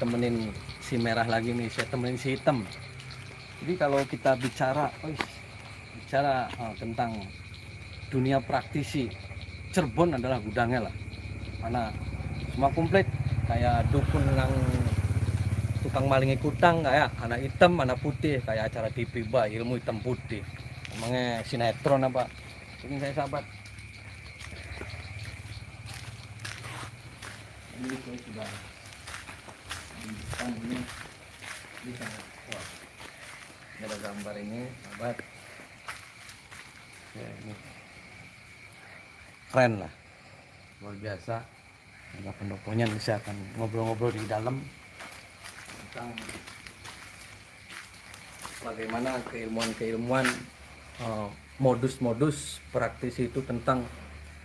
temenin si merah lagi nih, saya temenin si hitam. Jadi kalau kita bicara tentang dunia praktisi, Cirebon adalah gudangnya lah. Mana semua komplit, kayak dukun yang tukang malingi kutang, kayak anak hitam, anak putih, kayak acara TV ilmu hitam putih. Emangnya sinetron apa? Ini saya sahabat. Ini saya sudah di depan ini bisa. Wah, ini ada gambar ini, sahabat. Ya, ini keren lah, luar biasa. Ada pendoponya, bisa akan ngobrol-ngobrol di dalam tentang bagaimana keilmuan-keilmuan, modus-modus praktisi itu, tentang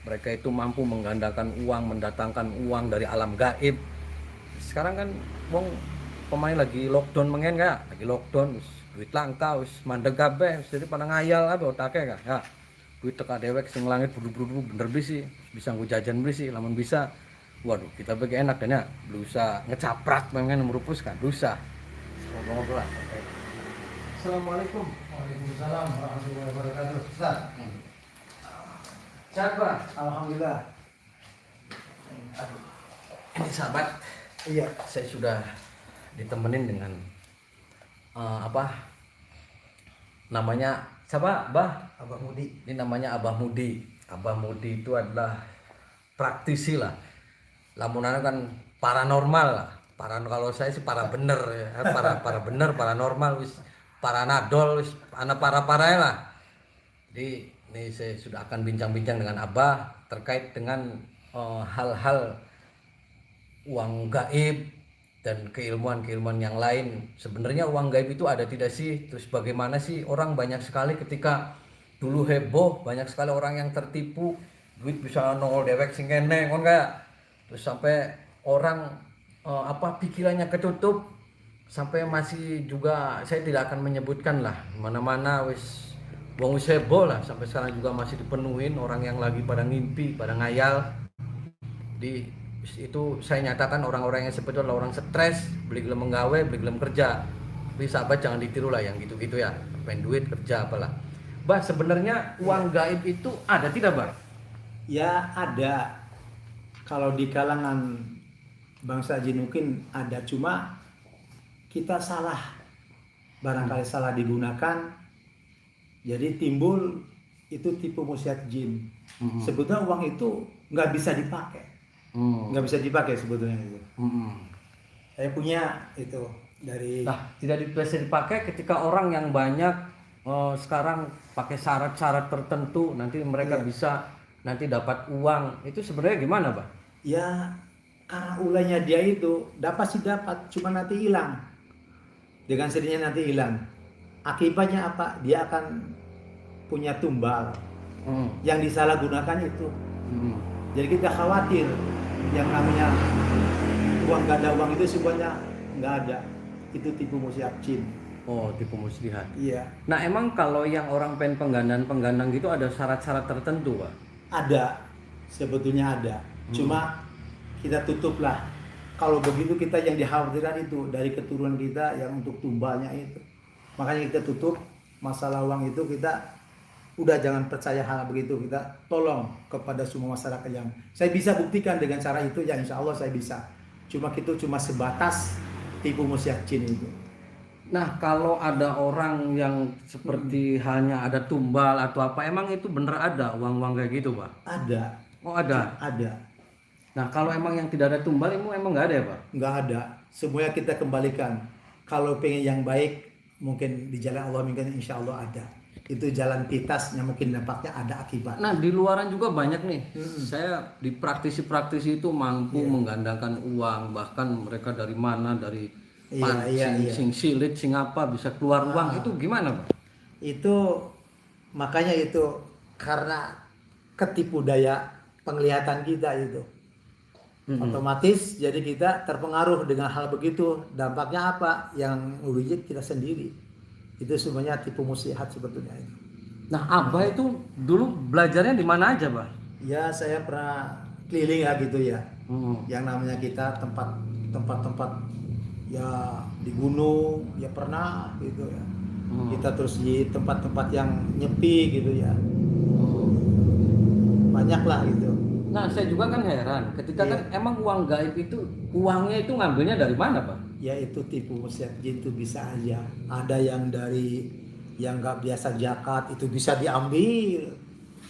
mereka itu mampu menggandakan uang, mendatangkan uang dari alam gaib. Sekarang kan wong pemain lagi lockdown mengen gak? Lagi lockdown, duit langka, mandeg kabeh, jadi pada ngayal apa otaknya gak? Ya, duit teka dewek sing langit buru-buru bener bisi, bisa nggo jajan bisi, lamun bisa. Waduh, kita bagi enak dan ya, berusaha ngecaprak mengen merupus kan, dosa. Ngobrol-ngobrol lah. Assalamualaikum. Waalaikumsalam warahmatullahi wabarakatuh. Ustaz. Sehat, Pak? Alhamdulillah. Aduh. Ini sahabat, Iya. saya sudah ditemenin dengan apa namanya, siapa, Bah? Abah Mudi. Ini namanya Abah Mudi. Abah Mudi itu adalah praktisi lah. Lamunannya kan paranormal lah. Kalau saya sih para bener ya, para bener, paranormal wis, paranadol wis, anak para lah. Jadi ini saya sudah akan bincang-bincang dengan Abah terkait dengan hal-hal uang gaib dan keilmuan-keilmuan yang lain. Sebenarnya uang gaib itu ada tidak sih? Terus bagaimana sih? Orang banyak sekali ketika dulu heboh, banyak sekali orang yang tertipu, duit bisa nongol dewek sing kene, kon enggak? Terus sampai orang pikirannya ketutup, sampai masih juga, saya tidak akan menyebutkan lah mana-mana, wis wong wis heboh lah, sampai sekarang juga masih dipenuhin orang yang lagi pada ngimpi, pada ngayal. Di itu saya nyatakan orang-orang yang seperti itu adalah orang stres, beli gelem menggawe, beli gelem kerja. Tapi sahabat jangan ditiru lah yang gitu-gitu ya, pengen duit kerja apalah. Bah, sebenarnya uang gaib itu ada tidak, Bah? Ya ada. Kalau di kalangan bangsa jin mungkin ada, cuma kita salah. Barangkali salah digunakan. Jadi timbul itu tipu musyiat jin. Sebetulnya uang itu nggak bisa dipakai. Nggak bisa dipakai sebetulnya itu. Saya punya itu dari. Nah, tidak bisa dipakai ketika orang yang banyak sekarang pakai syarat-syarat tertentu, nanti mereka bisa nanti dapat uang. Itu sebenarnya gimana, Pak? Ya karena ulahnya dia itu dapat sih dapat, cuma nanti hilang. Dengan sendirinya nanti hilang. Akibatnya apa? Dia akan punya tumbal yang disalahgunakan itu. Jadi kita khawatir yang namanya uang, gak ada uang itu semuanya nggak ada. Itu tipu musyiat jin. Oh, tipu muslihat. Iya. Nah, emang kalau yang orang pengen penggandaan gitu ada syarat-syarat tertentu, Pak? Ada, sebetulnya ada. Cuma kita tutuplah. Kalau begitu kita yang dikhawatirkan itu dari keturunan kita yang untuk tumbalnya itu. Makanya kita tutup masalah uang itu, kita udah jangan percaya hal begitu. Kita tolong kepada semua masyarakat yang saya bisa buktikan dengan cara itu, ya insya Allah saya bisa. Cuma itu cuma sebatas tipu musyiat jin itu. Nah, kalau ada orang yang seperti hanya ada tumbal atau apa, emang itu bener ada uang-uang kayak gitu, Pak? Ada. Oh, ada. Ada. Nah, kalau emang yang tidak ada tumbal, emang nggak ada ya, Pak? Nggak ada. Semuanya kita kembalikan. Kalau pengen yang baik, mungkin di jalan Allah mungkin insya Allah ada. Itu jalan pintasnya mungkin dampaknya ada akibat. Nah, di luaran juga banyak nih. Saya di praktisi-praktisi itu mampu menggandakan uang, bahkan mereka dari mana, dari sing silit, sing apa bisa keluar uang. Itu gimana, Pak? Itu makanya itu karena ketipu daya penglihatan kita itu. Otomatis jadi kita terpengaruh dengan hal begitu. Dampaknya apa? Yang merugikan kita sendiri. Itu semuanya tipu muslihat sebetulnya itu. Nah, Abah itu dulu belajarnya di mana aja, Pak? Ya, saya pernah keliling ya gitu ya. Yang namanya kita tempat ya di gunung ya pernah gitu ya. Kita terus di tempat-tempat yang nyepi gitu ya, banyak lah gitu. Nah, saya juga kan heran, ketika Iya. kan emang uang gaib itu, uangnya itu ngambilnya dari mana, Pak? Ya itu tipu muslihat jin itu bisa aja. Ada yang dari yang nggak biasa zakat itu bisa diambil,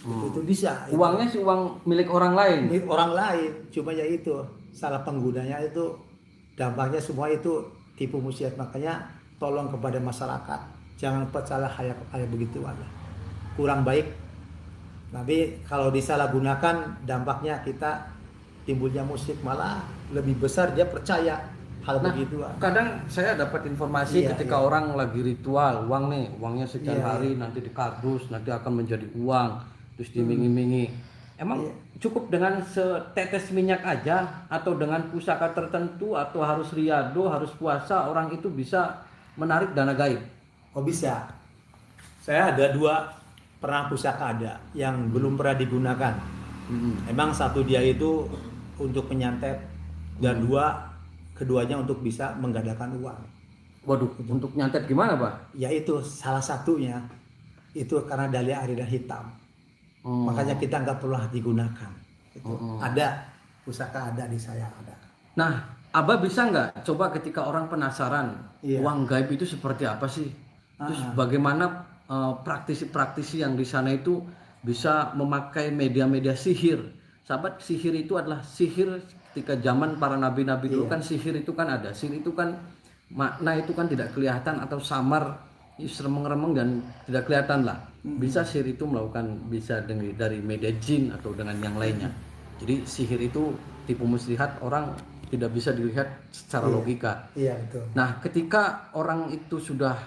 itu bisa. Itu. Uangnya si uang milik orang lain. Milik orang lain, cuma ya itu salah penggunanya itu dampaknya semua itu tipu muslihat. Makanya tolong kepada masyarakat jangan percaya hal begituan lah. Kurang baik. Tapi kalau disalahgunakan dampaknya kita timbulnya musik, malah lebih besar dia percaya hal Nah, begituan. kadang saya dapat informasi Iya, ketika iya. orang lagi ritual, uang nih, uangnya sekian Iya, hari nanti dikardus, nanti akan menjadi uang, terus dimingi-mingi. Emang Iya. cukup dengan setetes minyak aja, atau dengan pusaka tertentu, atau harus riado, harus puasa, orang itu bisa menarik dana gaib? Oh bisa. Saya ada dua pernah pusaka ada yang belum pernah digunakan. Emang satu dia itu untuk menyantet dan keduanya untuk bisa menggandakan uang. Waduh, untuk nyantet gimana, Pak? Yaitu salah satunya itu karena dalih aridan hitam. Makanya kita nggak perlu digunakan. Itu. Ada pusaka ada di saya ada. Nah, Abah bisa nggak coba ketika orang penasaran Iya. uang gaib itu seperti apa sih? Terus bagaimana praktisi-praktisi yang di sana itu bisa memakai media-media sihir? Sahabat, sihir itu adalah sihir ketika zaman para nabi-nabi dulu kan sihir itu kan ada. Sihir itu kan makna itu kan tidak kelihatan atau samar, seremeng-remeng dan tidak kelihatan lah. Bisa sihir itu melakukan bisa dari media jin atau dengan yang lainnya. Jadi sihir itu tipu muslihat orang tidak bisa dilihat secara logika. Iya betul. Nah, ketika orang itu sudah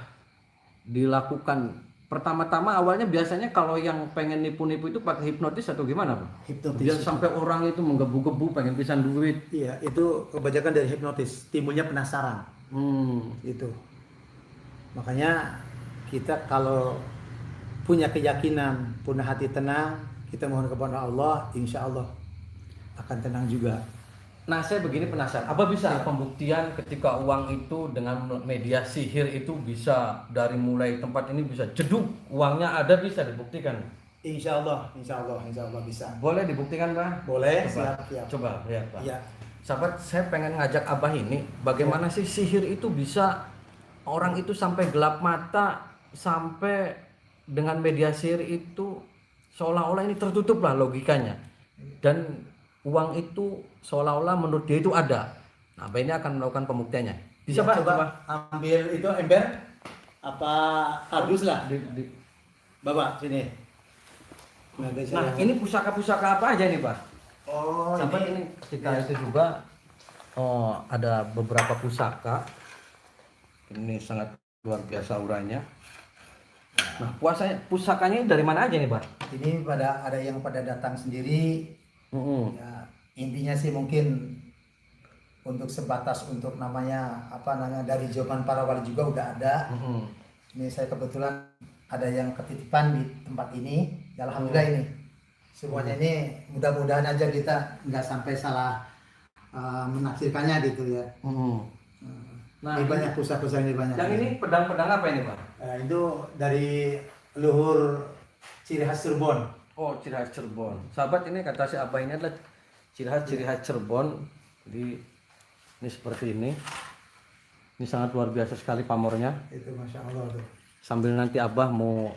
dilakukan pertama-tama awalnya biasanya kalau yang pengen nipu-nipu itu pakai hipnotis atau gimana, Pak? Hipnotis. Biar sampai orang itu menggebu-gebu pengen pisan duit. Iya, itu kebanyakan dari hipnotis, timbulnya penasaran. Itu. Makanya kita kalau punya keyakinan, punya hati tenang, kita mohon kepada Allah, insya Allah akan tenang juga. Nah, saya begini penasaran, apa bisa pembuktian ketika uang itu dengan media sihir itu bisa dari mulai tempat ini bisa jeduk uangnya ada, bisa dibuktikan? Insya Allah bisa. Boleh dibuktikan, Pak? Boleh, Coba, siap. coba lihat, Pak. Iya. Sahabat, saya pengen ngajak Abah ini, bagaimana sih sihir itu bisa orang itu sampai gelap mata, sampai dengan media sihir itu seolah-olah ini tertutup lah logikanya. Dan uang itu seolah-olah menurut dia itu ada. Nah, Abah ini akan melakukan pembuktiannya. Bisa, Ya, Pak? coba ambil itu ember apa kardus lah. Bapak sini. Nah, ini pusaka-pusaka apa aja nih, Pak? Oh, Sahabat, ini ketika itu juga ada beberapa pusaka. Ini sangat luar biasa auranya. Nah, pusakanya dari mana aja nih, Pak? ini ada yang pada datang sendiri. Ya, intinya sih mungkin untuk sebatas untuk namanya dari zaman para wali juga udah ada. Ini saya kebetulan ada yang ketitipan di tempat ini. Ya, alhamdulillah ini semuanya ini mudah-mudahan aja kita nggak sampai salah menafsirkannya gitu ya. Nah, Ini banyak pusaka-pusaka ini banyak. yang ini pedang-pedang apa ini, Pak? Itu dari luhur ciri khas Cirebon. Oh, ciri khas Cirebon. Sahabat, ini kata si Abah ini adalah ciri khas Cirebon. Jadi ini seperti ini. Ini sangat luar biasa sekali pamornya. Itu masya Allah tuh. Sambil nanti Abah mau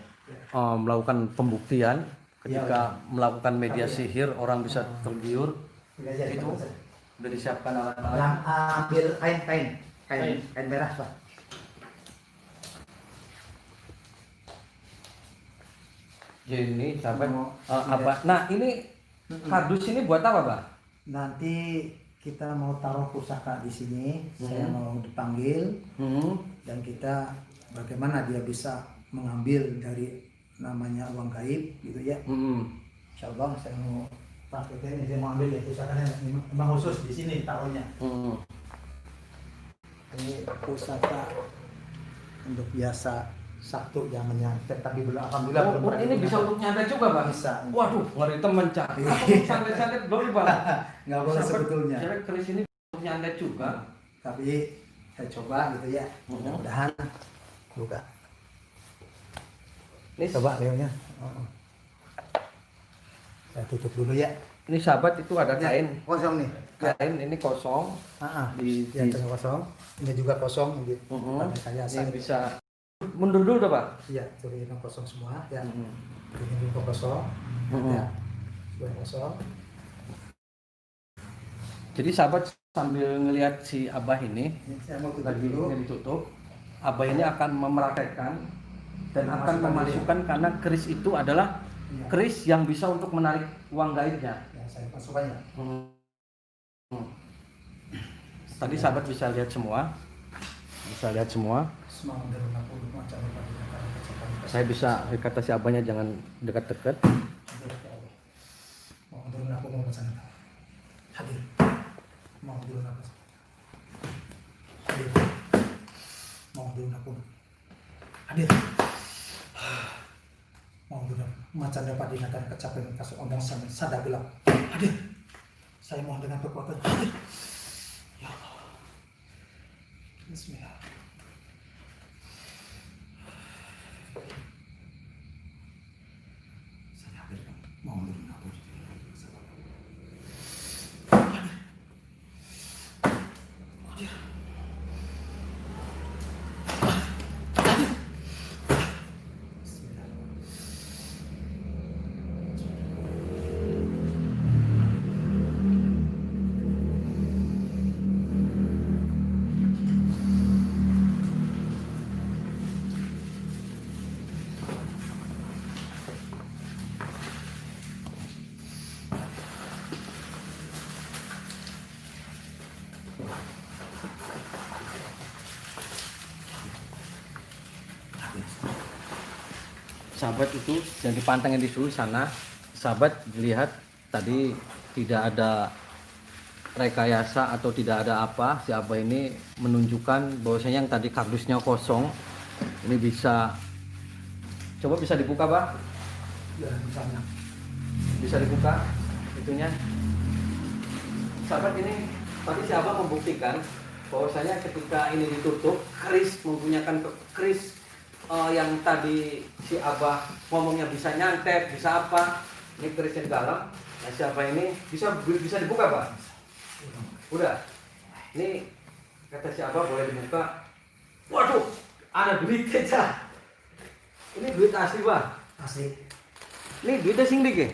melakukan pembuktian ketika melakukan media sihir orang bisa tergiur. Itu udah disiapkan alat-alat. Ambil kain merah Pak. Jadi ini sahabat apa? Nah, ini kardus ini buat apa, Pak? Nanti kita mau taruh pusaka di sini. Saya mau dipanggil dan kita bagaimana dia bisa mengambil dari namanya uang gaib gitu ya. Insya Allah saya mau prakteknya ini, saya mau ambil ya pusakanya memang khusus di sini taruhnya. Ini pusaka untuk biasa satu yang menyantet, tapi belum alhamdulillah belum pernah ini digunakan. bisa untuk nyantet juga, Pak? Bisa. Waduh, ngeri temen cak. Santet-santet boleh, Pak? Nggak boleh sebetulnya. Saya keris ini untuk nyantet juga. Tapi Saya coba gitu ya. Mudah-mudahan buka. Ini Coba Leonya. Saya tutup dulu ya. Ini sahabat itu ada kain. Kosong nih. Kain ini kosong. Di Yang tengah kosong. Ini juga kosong. Ini kayak ini bisa mundur dulu Pak. Iya, ini kosong semua ya. Ini juga kosong. Ya. Dua kosong. Jadi sahabat sambil ngelihat si Abah ini Saya mau tutup lagi dulu. ditutup, Abah ini akan memerakaikan dan akan memasukkan karena keris itu adalah keris yang bisa untuk menarik uang gaibnya. Ya, saya masukkannya. Tadi sahabat bisa lihat semua, Semangat dari aku macam apa. Saya bisa kata si Abahnya jangan dekat-dekat. Mau turun aku mau pesan. Hadir. Mau turun aku. Hadir. Mau turun aku. Hadir. Mau turun. Macan dapat dinakan kecapean kasih ondang sadar bilang. Hadir. Saya mohon dengan kekuatan. Hadir. Ya Allah. Bismillah. Saya hadir. Mau turun aku. Sahabat itu yang dipantengin di dulu sana, sahabat lihat tadi tidak ada rekayasa atau tidak ada apa. Si Abah ini menunjukkan bahwasanya yang tadi kardusnya kosong ini bisa dibuka Pak, Ya, misalnya. bisa dibuka itunya. Sahabat ini tadi si Abah membuktikan bahwasanya ketika ini ditutup keris menggunakan keris yang tadi si Abah ngomongnya bisa nyantet, bisa apa, ini keris yang dalam. Nah si Abah ini bisa dibuka Pak? Udah. Ini kata si Abah boleh dibuka. Waduh, ada duit aja. Ini duit asli Pak. Asli. Ini duitnya sing dikit.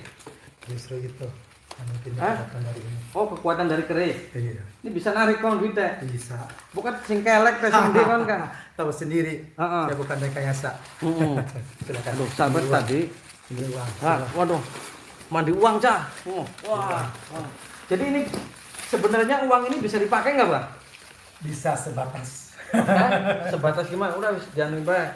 Justru itu. Mungkin Hah? dapatkan dari ini. Oh kekuatan dari keris. Iya. Ini bisa narik kau duitnya. Bisa. Bukan sing kelek teh sing di kan kan. Tahu sendiri. Heeh. Saya bukan rekayasa. Silakan. Aduh, sahabat Ini uang. tadi. Ini uang. Waduh, mandi uang cah. Wah. Jadi ini sebenarnya uang ini bisa dipakai nggak Pak? Bisa sebatas. Hah? Sebatas gimana? Udah jangan baik.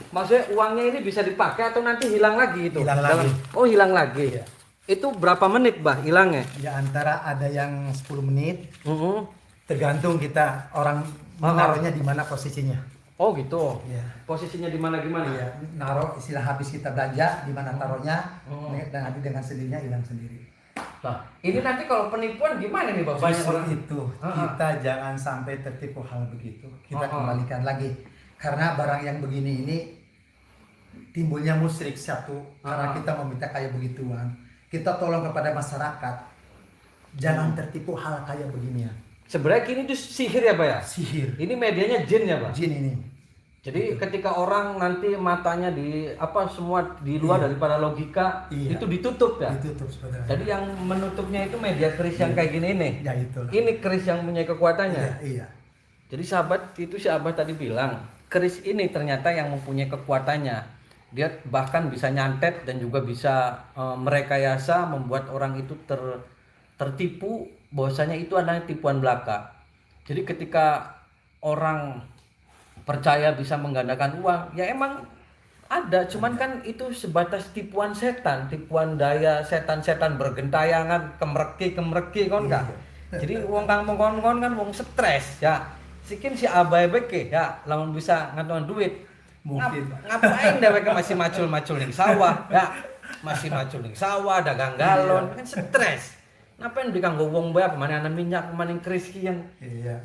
Maksudnya uangnya ini bisa dipakai atau nanti hilang lagi itu? Hilang lagi. Oh hilang lagi. Iya. Itu berapa menit Bah hilangnya? Ya antara ada yang 10 menit. Mhm. Tergantung kita orang menaruhnya di mana posisinya. Oh gitu. Iya. Posisinya di mana gimana? Iya, naruh istilah habis kita belanja di mana taruhnya, Oh. dan nanti dengan sendirinya hilang sendiri. Nah, ini nanti kalau penipuan gimana nih Pak? Banyak Justru orang itu kita jangan sampai tertipu hal begitu. Kita Oh. kembalikan lagi karena barang yang begini ini timbulnya musyrik satu karena kita meminta kayak begituan. Kita tolong kepada masyarakat jangan tertipu hal kayak beginian. Sebenarnya kini itu sihir ya Pak ya? Sihir, Ini medianya jin ya Pak? jin ini. Jadi ketika orang nanti matanya di apa semua di luar daripada logika Iya. itu ditutup ya. Ditutup sebenarnya. Jadi yang menutupnya itu media keris yang kayak gini ini. Ya itu. Ini keris yang punya kekuatannya. Iya. Jadi sahabat itu si Abah tadi bilang keris ini ternyata yang mempunyai kekuatannya. Dia bahkan bisa nyantet dan juga bisa merekayasa membuat orang itu tertipu bahwasanya itu adalah tipuan belaka. Jadi ketika orang percaya bisa menggandakan uang, ya emang ada, cuman kan itu sebatas tipuan setan, tipuan daya setan-setan bergentayangan, kemereki kon kan. Jadi wong kang mongkon kan wong stres ya. Sikin si abai beke ya, lamun bisa ngantongan duit. Mungkin. Ngapain dheweke masih macul-macul ning sawah ya. Masih macul ning sawah, dagang galon, kan stres. Ngapain dikanggo wong bae pemane ana minyak, pemane keris kian. Iya.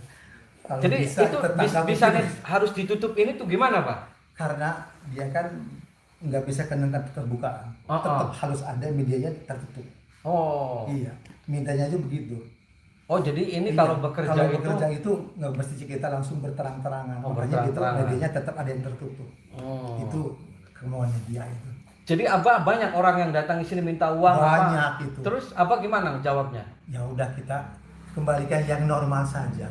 Kalau Jadi bisa itu tetangga bisa mungkin, harus ditutup ini tuh gimana Pak? karena dia kan nggak bisa kena keterbukaan. Oh, Tetap oh. harus ada medianya tertutup. Oh. Iya, mintanya aja begitu. Oh jadi ini Iya, kalau bekerja kalau itu bekerja itu nggak mesti kita langsung berterang-terangan. Oh, Makanya gitu berterang-terangan. medianya tetap ada yang tertutup. Oh. Itu kemauannya dia itu. Jadi Abah banyak orang yang datang ke sini minta uang Banyak apa? itu. Terus Abah gimana jawabnya? Ya udah kita kembalikan yang normal saja.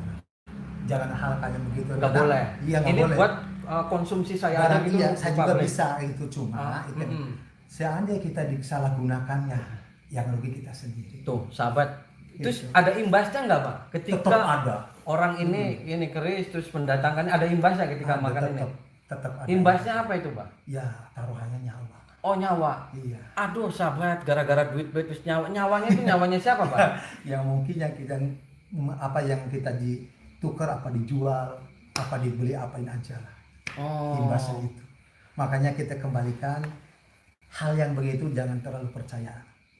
Jangan hal kayak begitu. Nggak Karena- boleh. Iya nggak Ini boleh. buat konsumsi saya aja Barang gitu. iya, di saya juga pabrik. bisa itu cuma itu mm-mm. seandainya kita disalahgunakannya, yang rugi kita sendiri. Tuh sahabat. Terus Gitu. ada imbasnya nggak Pak? Ketika Tetap ada. orang ini keris terus mendatangkan ada imbasnya ketika Ada, makan ini. tetap ada. Imbasnya apa itu Pak? Ya taruhannya nyawa. Oh nyawa. Iya. Aduh sahabat, gara-gara duit terus nyawanya itu nyawanya siapa Pak? Yang mungkin yang kita apa yang kita ditukar, apa dijual, apa dibeli, apain aja lah. Oh. Imbasnya itu. Makanya kita kembalikan hal yang begitu, jangan terlalu percaya.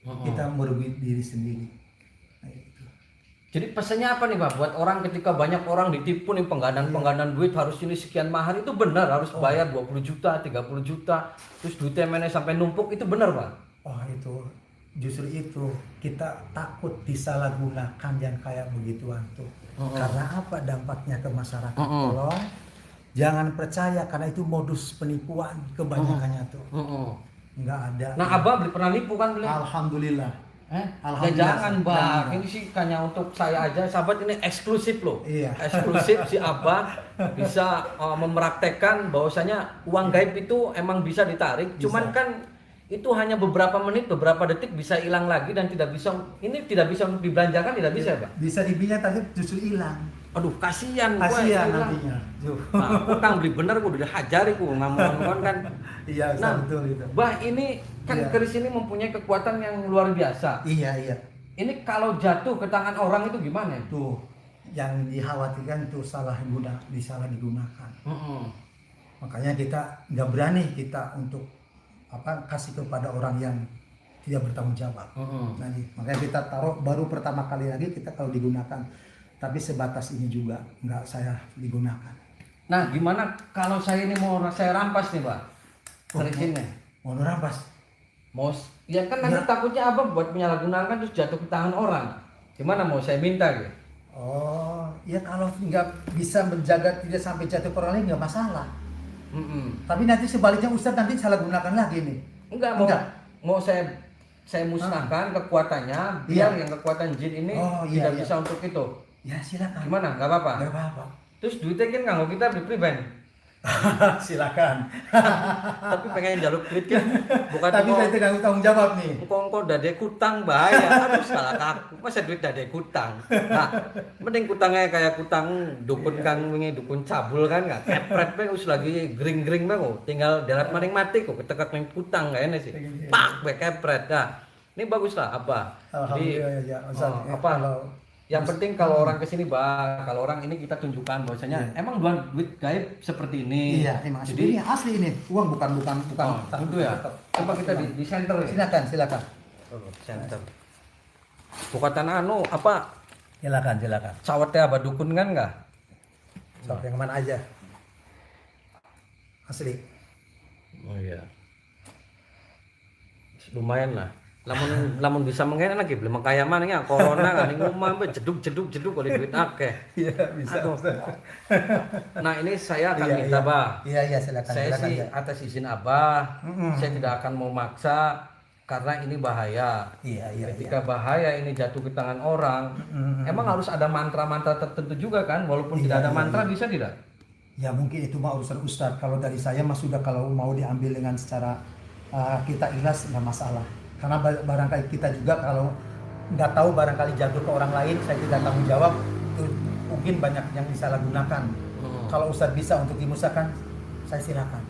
Kita merugi diri sendiri. Nah, itu. Jadi pesannya apa nih Pak? Buat orang ketika banyak orang ditipu nih penggadaan duit harus ini sekian mahar itu benar harus bayar 20 juta, 30 juta, terus duitnya mana sampai numpuk itu benar Pak? Wah itu justru itu kita takut disalahgunakan yang kayak begituan tuh. Karena apa dampaknya ke masyarakat? Tolong jangan percaya karena itu modus penipuan kebanyakannya tuh. Nggak ada. Nah Abah pernah nipu kan beli? Alhamdulillah. Ya Alhamdulillah. jangan Bang, Jangan. ini sih hanya untuk saya aja, sahabat ini eksklusif loh. Iya. Eksklusif si Abah bisa mempraktekkan bahwasanya uang gaib itu emang bisa ditarik, cuman kan itu hanya beberapa menit, beberapa detik bisa hilang lagi dan tidak bisa untuk dibelanjakan, tidak bisa ya Pak? Bisa dibilang tadi justru hilang. Aduh kasihan gua Kasihan hilang. nantinya. Tuh. Nah, aku kan beli bener gua udah hajari gua ngamun kan. Iya, Nah, betul itu. Bah ini kan Iya. keris ini mempunyai kekuatan yang luar biasa. Iya, iya. Ini kalau jatuh ke tangan orang itu gimana? Tuh yang dikhawatirkan tuh disalahgunakan. Makanya kita nggak berani kita untuk kasih kepada orang yang tidak bertanggung jawab. Nah, makanya kita taruh baru pertama kali lagi kita kalau digunakan, tapi sebatas ini juga nggak saya digunakan. Nah, gimana kalau saya ini mau saya rampas nih, Pak? Keris ini. Mau rampas? Ya kan nanti takutnya Abang buat menyalahgunakan terus jatuh ke tangan orang. Gimana mau saya minta gitu? Oh, ya kalau nggak bisa menjaga tidak sampai jatuh ke orang lain nggak masalah. Tapi nanti sebaliknya Ustadz nanti salah gunakan lagi nih. Enggak. Mau saya musnahkan kekuatannya biar yang kekuatan jin ini tidak bisa untuk itu. Ya silakan. Gimana? Nggak apa-apa. Nggak apa-apa. Terus duitnya kan nganggo kita beli pribadi. Silakan. Tapi pengen jaluk duit kan bukan Tapi saya tidak tanggung jawab nih. Engkau dade kutang bahaya. Aduh salah kaku. Masa duit dade kutang. Nah, mending kutangnya kayak kutang dukun kang wingi dukun cabul kan enggak kepret bae us lagi gring-gring bae kok. Tinggal darat maning mati kok ketekak ning kutang kayak ini sih. Pak bae kepret. Nah, ini bagus lah apa? Alhamdulillah ya. Apa? Yang penting kalau orang kesini kalau orang ini kita tunjukkan bahwasanya emang duit gaib seperti ini. Iya, emang Jadi ini asli ini. Uang bukan. tentu ya. Coba kita di center ya. Silakan. Center. Bukatan apa? Silakan. Sawatnya apa dukun kan enggak? Sok yang mana aja. Asli. Oh iya. Lumayan lah. Lamun bisa mengen lagi beli kaya maneh corona kan ning omah jeduk oleh duit akeh. Iya, bisa. Nah, ini saya akan minta, Bah. Iya, silakan. Saya sih atas izin Abah, saya tidak akan mau maksa karena ini bahaya. Iya. Ketika bahaya ini jatuh ke tangan orang, emang harus ada mantra-mantra tertentu juga kan? Walaupun tidak ada mantra bisa tidak? Ya mungkin itu mah urusan Ustadz. Kalau dari saya mah sudah kalau mau diambil dengan secara kita ikhlas nggak masalah. Karena barangkali kita juga kalau nggak tahu barangkali jatuh ke orang lain, saya tidak tanggung jawab. Itu mungkin banyak yang disalahgunakan. Kalau Ustadz bisa untuk dimusnahkan, saya silakan.